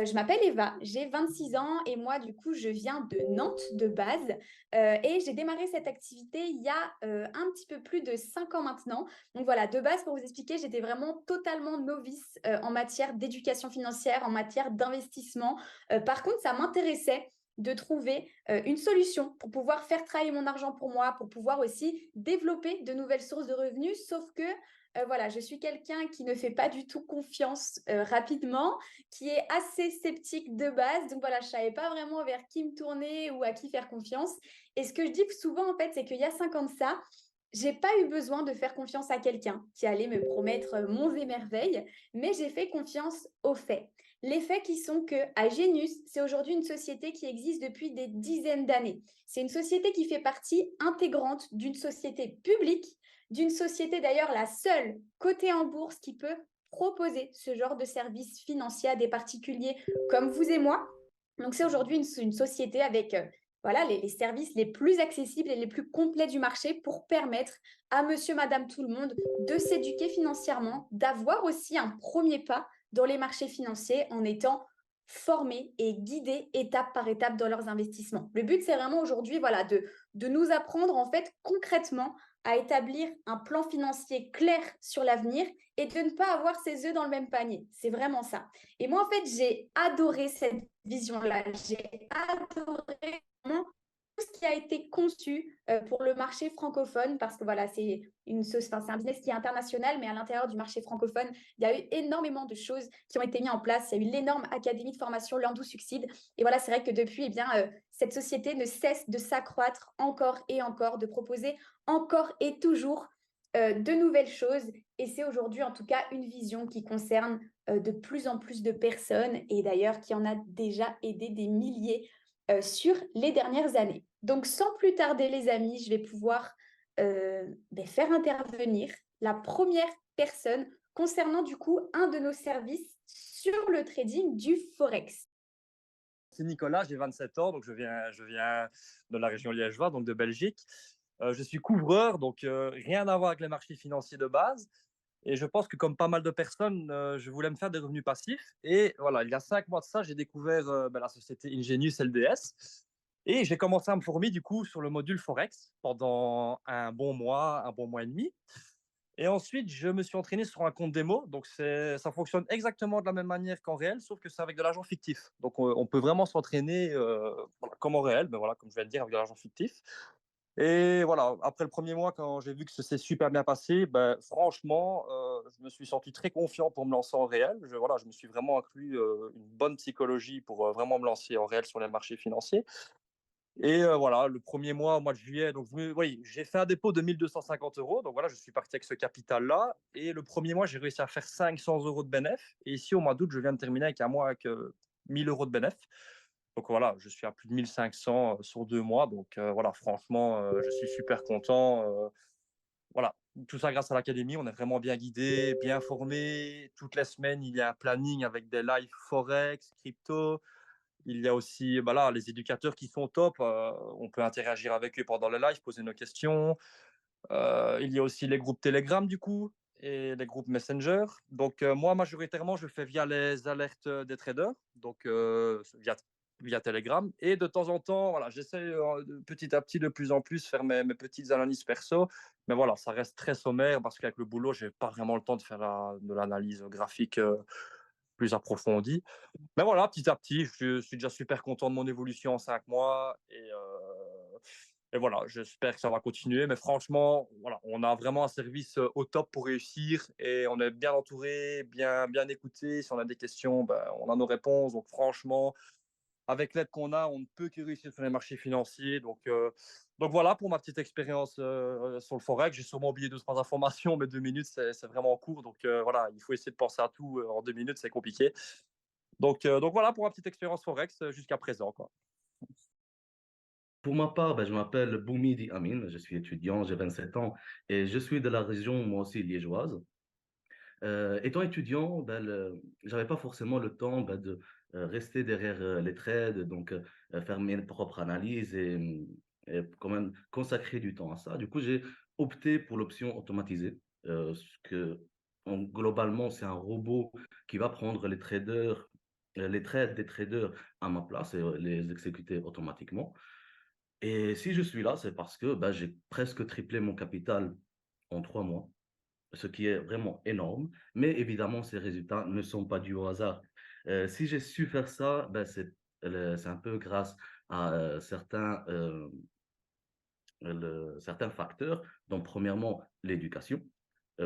Je m'appelle Eva, j'ai 26 ans et moi, du coup, je viens de Nantes de base. Et j'ai démarré cette activité il y a un petit peu plus de 5 ans maintenant. Donc voilà, de base, pour vous expliquer, j'étais vraiment totalement novice en matière d'éducation financière, en matière d'investissement. Par contre, ça m'intéressait de trouver une solution pour pouvoir faire travailler mon argent pour moi, pour pouvoir aussi développer de nouvelles sources de revenus. Sauf que voilà, je suis quelqu'un qui ne fait pas du tout confiance rapidement, qui est assez sceptique de base. Donc voilà, je ne savais pas vraiment vers qui me tourner ou à qui faire confiance. Et ce que je dis souvent, en fait, c'est qu'il y a 5 ans de ça, j'ai pas eu besoin de faire confiance à quelqu'un qui allait me promettre monts et merveilles, mais j'ai fait confiance aux faits. Les faits qui sont que Agenius, c'est aujourd'hui une société qui existe depuis des dizaines d'années. C'est une société qui fait partie intégrante d'une société publique, d'une société d'ailleurs la seule cotée en bourse qui peut proposer ce genre de services financiers à des particuliers comme vous et moi. Donc c'est aujourd'hui une société avec voilà, les services les plus accessibles et les plus complets du marché pour permettre à monsieur, madame, tout le monde de s'éduquer financièrement, d'avoir aussi un premier pas dans les marchés financiers en étant formés et guidés étape par étape dans leurs investissements. Le but, c'est vraiment aujourd'hui voilà, de nous apprendre en fait concrètement à établir un plan financier clair sur l'avenir et de ne pas avoir ses œufs dans le même panier. C'est vraiment ça. Et moi, en fait, j'ai adoré cette vision-là. J'ai adoré vraiment tout ce qui a été conçu pour le marché francophone, parce que voilà, c'est un business qui est international, mais à l'intérieur du marché francophone, il y a eu énormément de choses qui ont été mises en place. Il y a eu l'énorme académie de formation Landou Succide. Et voilà, c'est vrai que depuis, eh bien, cette société ne cesse de s'accroître encore et encore, de proposer encore et toujours de nouvelles choses. Et c'est aujourd'hui, en tout cas, une vision qui concerne de plus en plus de personnes et d'ailleurs qui en a déjà aidé des milliers sur les dernières années. Donc, sans plus tarder, les amis, je vais pouvoir faire intervenir la première personne concernant du coup un de nos services sur le trading du Forex. C'est Nicolas, j'ai 27 ans, donc je viens de la région liégeoise, donc de Belgique. Je suis couvreur, donc rien à voir avec les marchés financiers de base. Et je pense que comme pas mal de personnes, je voulais me faire des revenus passifs. Et voilà, il y a 5 mois de ça, j'ai découvert la société Ingenius LDS. Et j'ai commencé à me former du coup sur le module Forex pendant un bon mois et demi. Et ensuite, je me suis entraîné sur un compte démo. Donc, ça fonctionne exactement de la même manière qu'en réel, sauf que c'est avec de l'argent fictif. Donc, on peut vraiment s'entraîner voilà, comme en réel, mais voilà, comme je viens de dire, avec de l'argent fictif. Et voilà, après le premier mois, quand j'ai vu que ça s'est super bien passé, ben, franchement, je me suis senti très confiant pour me lancer en réel. Voilà, je me suis vraiment inclus une bonne psychologie pour vraiment me lancer en réel sur les marchés financiers. Et voilà, le premier mois, au mois de juillet, donc oui, j'ai fait un dépôt de 1 250 euros. Donc voilà, je suis parti avec ce capital-là. Et le premier mois, j'ai réussi à faire 500 euros de bénéfice. Et ici, au mois d'août, je viens de terminer avec un mois avec 1000 euros de bénéfice. Donc voilà, je suis à plus de 1500 sur 2 mois. Donc voilà, franchement, je suis super content. Voilà, tout ça grâce à l'académie. On est vraiment bien guidé, bien formé. Toutes les semaines, il y a un planning avec des lives Forex, crypto. Il y a aussi bah là, les éducateurs qui sont top. On peut interagir avec eux pendant le live, poser nos questions. Il y a aussi les groupes Telegram, du coup, et les groupes Messenger. Donc, moi, majoritairement, je fais via les alertes des traders, donc via Telegram. Et de temps en temps, voilà, j'essaie petit à petit, de plus en plus, faire mes petites analyses perso. Mais voilà, ça reste très sommaire parce qu'avec le boulot, je n'ai pas vraiment le temps de faire de l'analyse graphique plus approfondie. Mais voilà, petit à petit, je suis déjà super content de mon évolution en 5 mois. Et voilà, j'espère que ça va continuer. Mais franchement, voilà, on a vraiment un service au top pour réussir. Et on est bien entouré, bien écouté. Si on a des questions, ben, on a nos réponses. Donc franchement, avec l'aide qu'on a, on ne peut que réussir sur les marchés financiers. Donc voilà pour ma petite expérience sur le Forex. J'ai sûrement oublié 2 3 informations, mais 2 minutes, c'est vraiment court. Donc voilà, il faut essayer de penser à tout en 2 minutes, c'est compliqué. Donc voilà pour ma petite expérience Forex jusqu'à présent, quoi. Pour ma part, je m'appelle Boumidi Amin, je suis étudiant, j'ai 27 ans et je suis de la région, moi aussi, liégeoise. Étant étudiant, j'avais pas forcément le temps de rester derrière les trades, donc faire mes propres analyses et quand même consacrer du temps à ça. Du coup, j'ai opté pour l'option automatisée, ce que globalement, c'est un robot qui va prendre les trades des traders à ma place et les exécuter automatiquement. Et si je suis là, c'est parce que bah, j'ai presque triplé mon capital en 3 mois, ce qui est vraiment énorme. Mais évidemment, ces résultats ne sont pas dus au hasard. Si j'ai su faire ça, bah, c'est un peu grâce à certains facteurs. Donc, premièrement, l'éducation.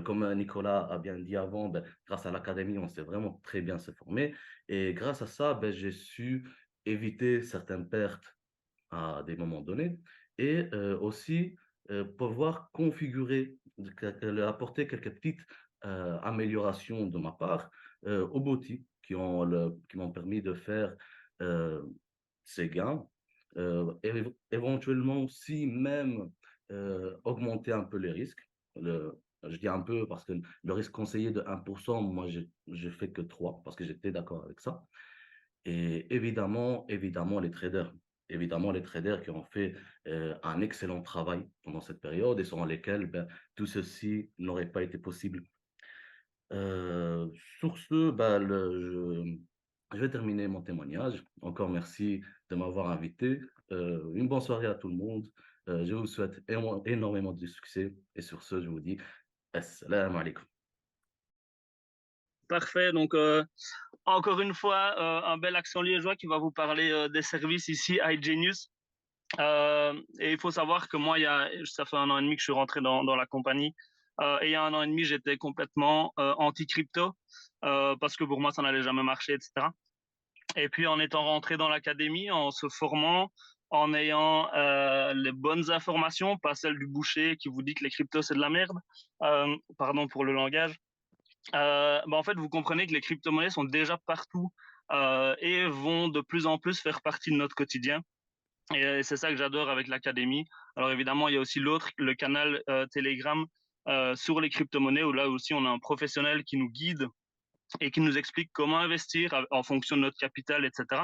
Comme Nicolas a bien dit avant, ben, grâce à l'académie, on s'est vraiment très bien se former. Et grâce à ça, ben, j'ai su éviter certaines pertes à des moments donnés et aussi pouvoir configurer, apporter quelques petites améliorations de ma part aux boutiques qui m'ont permis de faire euh, ces gains. Éventuellement aussi même augmenter un peu les risques. Je dis un peu parce que le risque conseillé de 1%, moi, j'ai fait que 3 parce que j'étais d'accord avec ça. Et évidemment, les traders. Évidemment, les traders qui ont fait un excellent travail pendant cette période et sans lesquels ben, tout ceci n'aurait pas été possible. Euh, sur ce, ben, je vais terminer mon témoignage. Encore merci de m'avoir invité. Une bonne soirée à tout le monde. Je vous souhaite énormément de succès. Et sur ce, je vous dis Assalamu alaikum. Parfait. Donc, encore une fois, un bel accent liégeois qui va vous parler des services ici à iGenius. Et il faut savoir que moi, ça fait 1 an et demi que je suis rentré dans la compagnie. Et il y a 1 an et demi, j'étais complètement anti-crypto parce que pour moi, ça n'allait jamais marcher, etc. Et puis, en étant rentré dans l'académie, en se formant, en ayant les bonnes informations, pas celles du boucher qui vous dit que les cryptos, c'est de la merde, pardon pour le langage, bah, en fait, vous comprenez que les crypto-monnaies sont déjà partout et vont de plus en plus faire partie de notre quotidien. Et c'est ça que j'adore avec l'académie. Alors évidemment, il y a aussi le canal Telegram sur les crypto-monnaies, où là aussi on a un professionnel qui nous guide et qui nous explique comment investir en fonction de notre capital, etc.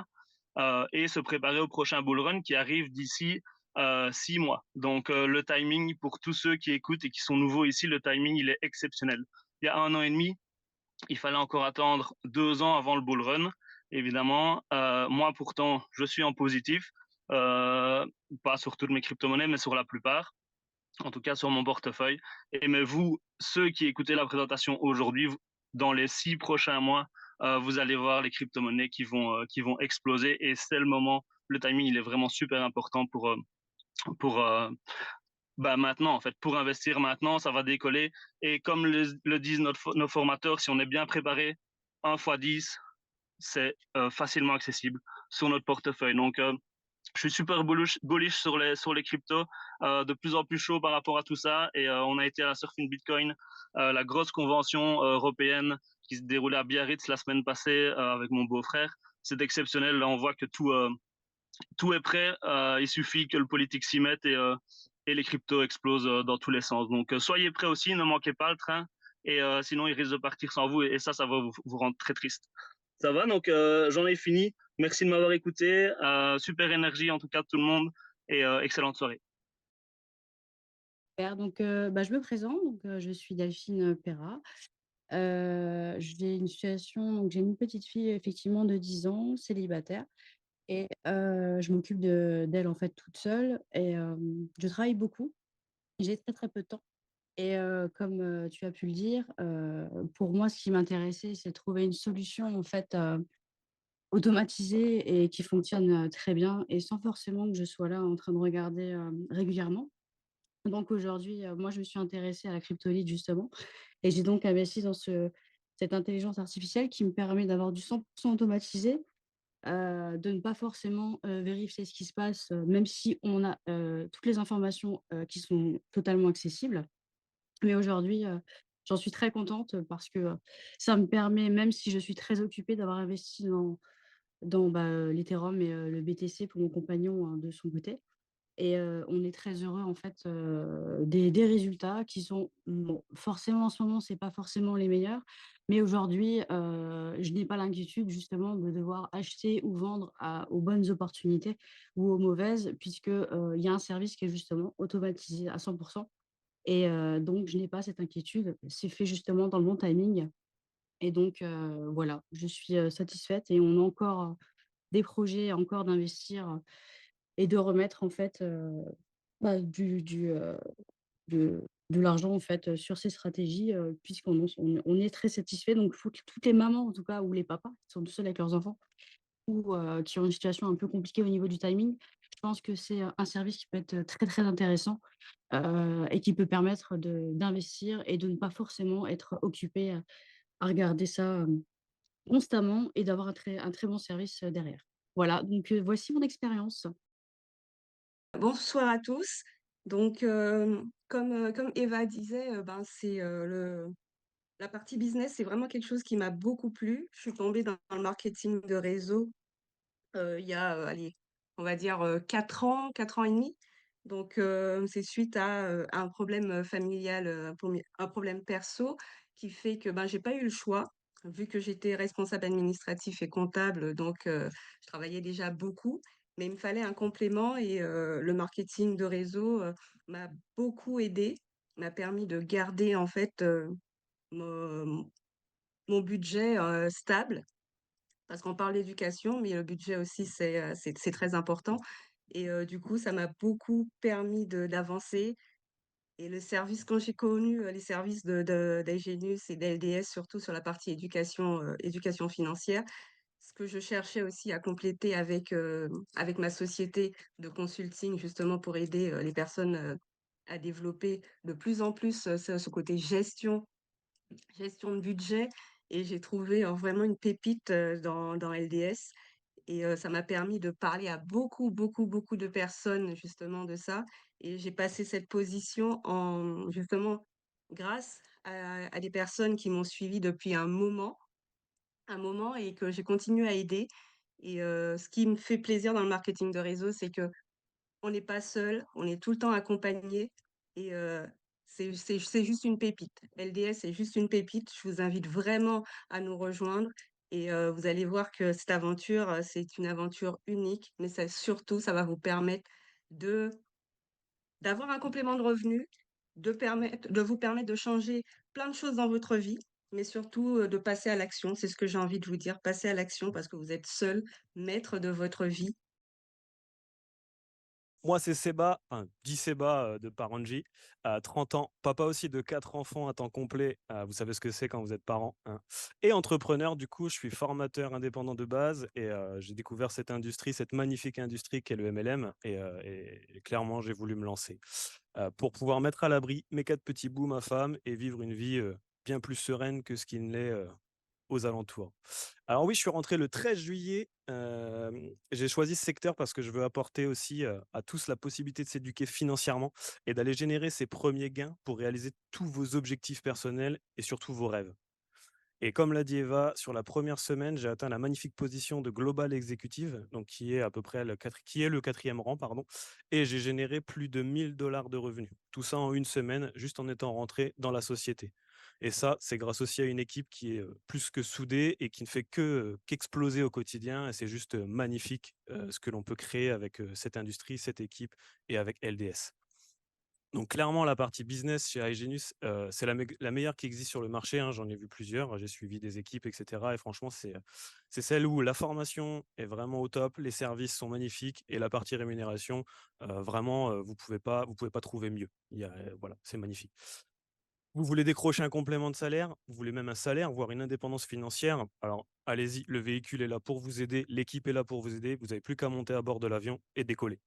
Et se préparer au prochain bull run qui arrive d'ici 6 mois. Donc le timing, pour tous ceux qui écoutent et qui sont nouveaux ici, le timing, il est exceptionnel. Il y a 1 an et demi, il fallait encore attendre 2 ans avant le bull run, évidemment. Moi, pourtant, je suis en positif, pas sur toutes mes crypto-monnaies, mais sur la plupart, en tout cas sur mon portefeuille. Et mais vous, ceux qui écoutez la présentation aujourd'hui, dans les 6 prochains mois, vous allez voir les crypto-monnaies qui vont exploser. Et c'est le moment, le timing, il est vraiment super important pour bah maintenant, en fait, pour investir maintenant, ça va décoller. Et comme le disent nos formateurs, si on est bien préparé, 1 x 10, c'est facilement accessible sur notre portefeuille. Donc, je suis super bullish sur les cryptos, de plus en plus chaud par rapport à tout ça. Et on a été à la Surfing Bitcoin, la grosse convention européenne qui se déroulait à Biarritz la semaine passée avec mon beau-frère. C'est exceptionnel. Là, on voit que tout est prêt. Il suffit que le politique s'y mette et les cryptos explosent dans tous les sens. Donc, soyez prêts aussi, ne manquez pas le train. Et sinon, il risque de partir sans vous. Et ça va vous rendre très triste. Ça va, donc j'en ai fini. Merci de m'avoir écouté. Super énergie, en tout cas, tout le monde. Et excellente soirée. Super. Donc, bah, je me présente. Donc, je suis Delphine Perra. J'ai une situation, donc j'ai une petite fille effectivement de 10 ans, célibataire. Et je m'occupe d'elle en fait toute seule. Et je travaille beaucoup. J'ai très très peu de temps. Et comme tu as pu le dire, pour moi, ce qui m'intéressait, c'est de trouver une solution en fait automatisée et qui fonctionne très bien et sans forcément que je sois là en train de regarder régulièrement. Donc aujourd'hui, moi, je me suis intéressée à la cryptolite justement et j'ai donc investi dans cette intelligence artificielle qui me permet d'avoir du 100% automatisé, de ne pas forcément vérifier ce qui se passe, même si on a toutes les informations qui sont totalement accessibles. Mais aujourd'hui, j'en suis très contente parce que ça me permet, même si je suis très occupée, d'avoir investi dans l'Ethereum et le BTC pour mon compagnon hein, de son côté. Et on est très heureux en fait des résultats qui sont bon, forcément en ce moment, c'est pas forcément les meilleurs, mais aujourd'hui, je n'ai pas l'inquiétude justement de devoir acheter ou vendre aux bonnes opportunités ou aux mauvaises, puisque il y a un service qui est justement automatisé à 100%. Et donc, je n'ai pas cette inquiétude. C'est fait justement dans le bon timing. Et donc, voilà, je suis satisfaite et on a encore des projets, encore d'investir et de remettre en fait bah, de, de l'argent en fait sur ces stratégies on est très satisfait. Donc, il faut que toutes les mamans, en tout cas, ou les papas qui sont tout seuls avec leurs enfants ou qui ont une situation un peu compliquée au niveau du timing, je pense que c'est un service qui peut être très, très intéressant et qui peut permettre d'investir et de ne pas forcément être occupé à regarder ça constamment et d'avoir un très bon service derrière. Voilà, donc voici mon expérience. Bonsoir à tous. Donc, comme Eva disait, ben, la partie business, c'est vraiment quelque chose qui m'a beaucoup plu. Je suis tombée dans le marketing de réseau il y a, allez, on va dire 4 ans et demi. Donc, c'est suite à un problème familial, un problème perso qui fait que ben, j'ai pas eu le choix. Vu que j'étais responsable administratif et comptable, donc je travaillais déjà beaucoup, mais il me fallait un complément et le marketing de réseau m'a beaucoup aidé, m'a permis de garder en fait mon, mon budget stable parce qu'on parle d'éducation, mais le budget aussi, c'est très important. Et du coup, ça m'a beaucoup permis d'avancer. Et le service, quand j'ai connu les services d'Aegenius et d'LDS, surtout sur la partie éducation, éducation financière, ce que je cherchais aussi à compléter avec ma société de consulting, justement pour aider les personnes à développer de plus en plus ce côté gestion de budget. Et j'ai trouvé vraiment une pépite dans LDS. Et ça m'a permis de parler à beaucoup, beaucoup, beaucoup de personnes justement de ça. Et j'ai passé cette position justement grâce à des personnes qui m'ont suivi depuis un moment et que j'ai continué à aider. Et ce qui me fait plaisir dans le marketing de réseau, c'est que on n'est pas seul, on est tout le temps accompagné et c'est juste une pépite. LDS, c'est juste une pépite. Je vous invite vraiment à nous rejoindre et vous allez voir que cette aventure, c'est une aventure unique, mais ça surtout, ça va vous permettre de d'avoir un complément de revenu, de vous permettre de changer plein de choses dans votre vie, mais surtout, de passer à l'action. C'est ce que j'ai envie de vous dire, passer à l'action parce que vous êtes seul maître de votre vie. Moi, c'est Seba, dit Seba de Paranji, à 30 ans, papa aussi de 4 enfants à temps complet. Vous savez ce que c'est quand vous êtes parent, hein. Et entrepreneur, du coup, je suis formateur indépendant de base et j'ai découvert cette industrie, cette magnifique industrie qu'est le MLM. Et clairement, j'ai voulu me lancer pour pouvoir mettre à l'abri mes 4 petits bouts, ma femme, et vivre une vie bien plus sereine que ce qui ne l'est aux alentours. Alors oui, je suis rentré le 13 juillet. J'ai choisi ce secteur parce que je veux apporter aussi à tous la possibilité de s'éduquer financièrement et d'aller générer ses premiers gains pour réaliser tous vos objectifs personnels et surtout vos rêves. Et comme l'a dit Eva, sur la première semaine, j'ai atteint la magnifique position de Global Executive, donc qui est à peu près qui est le quatrième rang, pardon, et j'ai généré plus de 1 000 $ de revenus. Tout ça en une semaine, juste en étant rentré dans la société. Et ça, c'est grâce aussi à une équipe qui est plus que soudée et qui ne fait qu'exploser au quotidien. Et c'est juste magnifique ce que l'on peut créer avec cette industrie, cette équipe et avec LDS. Donc clairement, la partie business chez Hygienus, c'est la meilleure qui existe sur le marché, hein. J'en ai vu plusieurs, j'ai suivi des équipes, et cetera, et franchement, c'est celle où la formation est vraiment au top, les services sont magnifiques et la partie rémunération, vraiment, vous pouvez pas trouver mieux. Voilà, c'est magnifique. Vous voulez décrocher un complément de salaire, vous voulez même un salaire, voire une indépendance financière, alors allez-y, le véhicule est là pour vous aider, l'équipe est là pour vous aider, vous n'avez plus qu'à monter à bord de l'avion et décoller.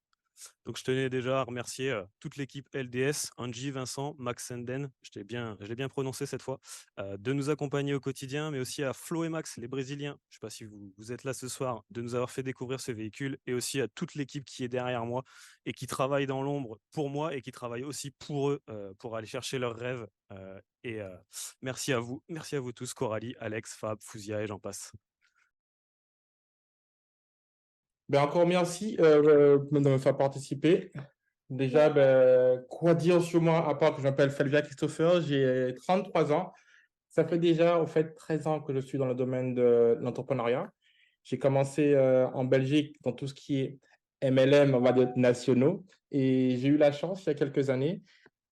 Donc, je tenais déjà à remercier toute l'équipe LDS, Angie, Vincent, Max Senden, je l'ai bien prononcé cette fois, de nous accompagner au quotidien, mais aussi à Flo et Max, les Brésiliens. Je ne sais pas si vous êtes là ce soir, de nous avoir fait découvrir ce véhicule, et aussi à toute l'équipe qui est derrière moi et qui travaille dans l'ombre pour moi et qui travaille aussi pour eux, pour aller chercher leurs rêves. Et merci à vous tous, Coralie, Alex, Fab, Fouzia et j'en passe. Ben, encore merci de me faire participer. Déjà, ben, quoi dire sur moi, à part que je m'appelle Felvia Christopher, j'ai 33 ans. Ça fait déjà, au fait, 13 ans que je suis dans le domaine de l'entrepreneuriat. J'ai commencé en Belgique dans tout ce qui est MLM, on va dire nationaux. Et j'ai eu la chance, il y a quelques années,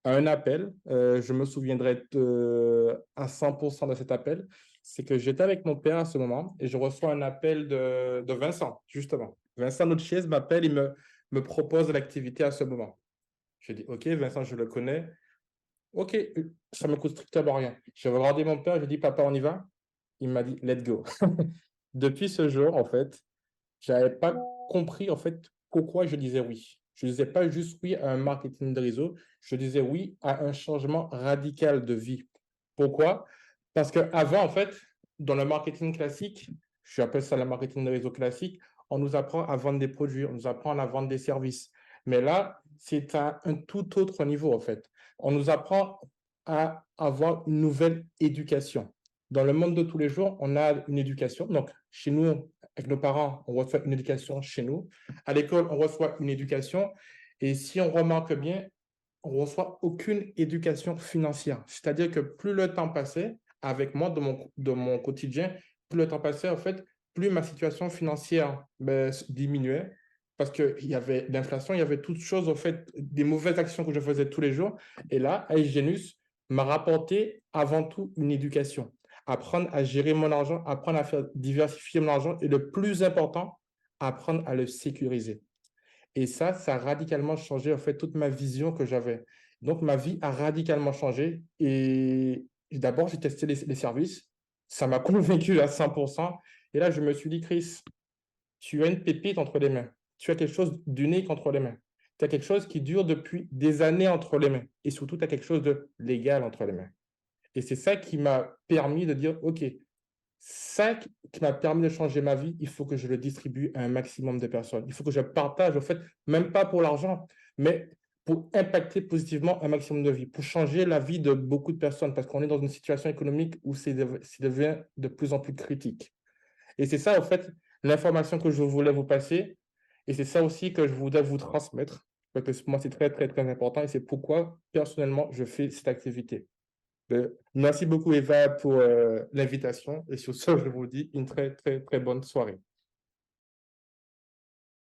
à un appel. Je me souviendrai à 100% de cet appel. C'est que j'étais avec mon père à ce moment et je reçois un appel de Vincent, justement. Vincent Notchiez m'appelle, il me propose l'activité à ce moment. Je dis, OK, Vincent, je le connais. OK, ça ne me coûte strictement rien. J'ai regardé mon père, je dis, papa, on y va? Il m'a dit, let's go. Depuis ce jour, en fait, je n'avais pas compris, en fait, pourquoi je disais oui. Je ne disais pas juste oui à un marketing de réseau, je disais oui à un changement radical de vie. Pourquoi? Parce qu'avant, en fait, dans le marketing classique, je appelle ça le marketing de réseau classique, on nous apprend à vendre des produits, on nous apprend à vendre des services. Mais là, c'est à un tout autre niveau, en fait. On nous apprend à avoir une nouvelle éducation. Dans le monde de tous les jours, on a une éducation. Donc, chez nous, avec nos parents, on reçoit une éducation chez nous. À l'école, on reçoit une éducation. Et si on remarque bien, on ne reçoit aucune éducation financière. C'est-à-dire que plus le temps passait, avec moi, de mon quotidien, plus le temps passait, en fait, plus ma situation financière diminuait parce qu'il y avait l'inflation, il y avait toutes choses, en fait, des mauvaises actions que je faisais tous les jours. Et là, Aegenius m'a rapporté avant tout une éducation. Apprendre à gérer mon argent, apprendre à faire diversifier mon argent et le plus important, apprendre à le sécuriser. Et ça a radicalement changé en fait toute ma vision que j'avais. Donc ma vie a radicalement changé et d'abord j'ai testé les services, ça m'a convaincu à 100%. Et là je me suis dit, Chris, tu as une pépite entre les mains, tu as quelque chose d'unique entre les mains, tu as quelque chose qui dure depuis des années entre les mains et surtout tu as quelque chose de légal entre les mains. Et c'est ça qui m'a permis de dire, OK, ça qui m'a permis de changer ma vie, il faut que je le distribue à un maximum de personnes. Il faut que je partage, en fait, même pas pour l'argent, mais pour impacter positivement un maximum de vies, pour changer la vie de beaucoup de personnes, parce qu'on est dans une situation économique où ça devient de plus en plus critique. Et c'est ça, en fait, l'information que je voulais vous passer. Et c'est ça aussi que je voudrais vous transmettre, parce que pour moi, c'est très, très, très important. Et c'est pourquoi, personnellement, je fais cette activité. Merci beaucoup, Eva, pour l'invitation. Et sur ce, je vous dis une très, très, très bonne soirée.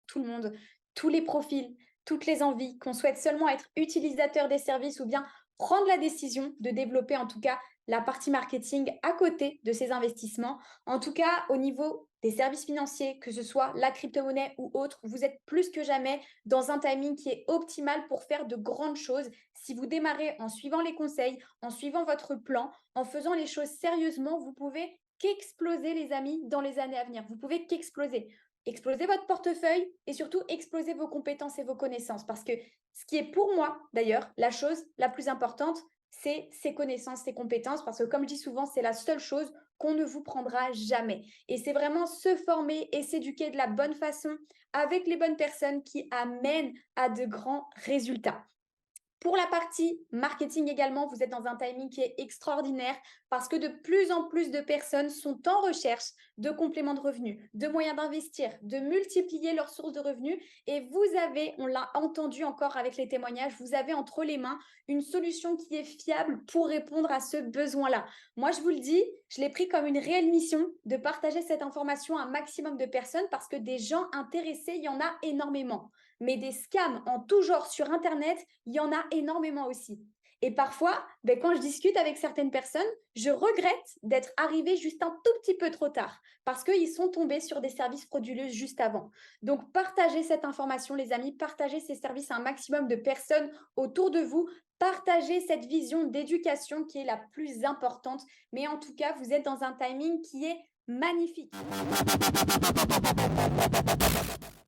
Tout le monde, tous les profils, toutes les envies, qu'on souhaite seulement être utilisateur des services ou bien prendre la décision de développer en tout cas la partie marketing à côté de ces investissements. En tout cas, au niveau des services financiers, que ce soit la crypto-monnaie ou autre, vous êtes plus que jamais dans un timing qui est optimal pour faire de grandes choses. Si vous démarrez en suivant les conseils, en suivant votre plan, en faisant les choses sérieusement, vous pouvez qu'exploser, les amis, dans les années à venir. Vous pouvez qu'exploser. Exploser votre portefeuille et surtout exploser vos compétences et vos connaissances. Parce que ce qui est pour moi, d'ailleurs, la chose la plus importante, c'est ces connaissances, ces compétences. Parce que comme je dis souvent, c'est la seule chose qu'on ne vous prendra jamais. Et c'est vraiment se former et s'éduquer de la bonne façon avec les bonnes personnes qui amènent à de grands résultats. Pour la partie marketing également, vous êtes dans un timing qui est extraordinaire parce que de plus en plus de personnes sont en recherche de compléments de revenus, de moyens d'investir, de multiplier leurs sources de revenus. Et vous avez, on l'a entendu encore avec les témoignages, vous avez entre les mains une solution qui est fiable pour répondre à ce besoin-là. Moi, je vous le dis, je l'ai pris comme une réelle mission de partager cette information à un maximum de personnes parce que des gens intéressés, il y en a énormément. Mais des scams en tout genre sur Internet, il y en a énormément aussi. Et parfois, quand je discute avec certaines personnes, je regrette d'être arrivée juste un tout petit peu trop tard parce qu'ils sont tombés sur des services frauduleux juste avant. Donc, partagez cette information, les amis, partagez ces services à un maximum de personnes autour de vous. Partagez cette vision d'éducation qui est la plus importante. Mais en tout cas, vous êtes dans un timing qui est magnifique.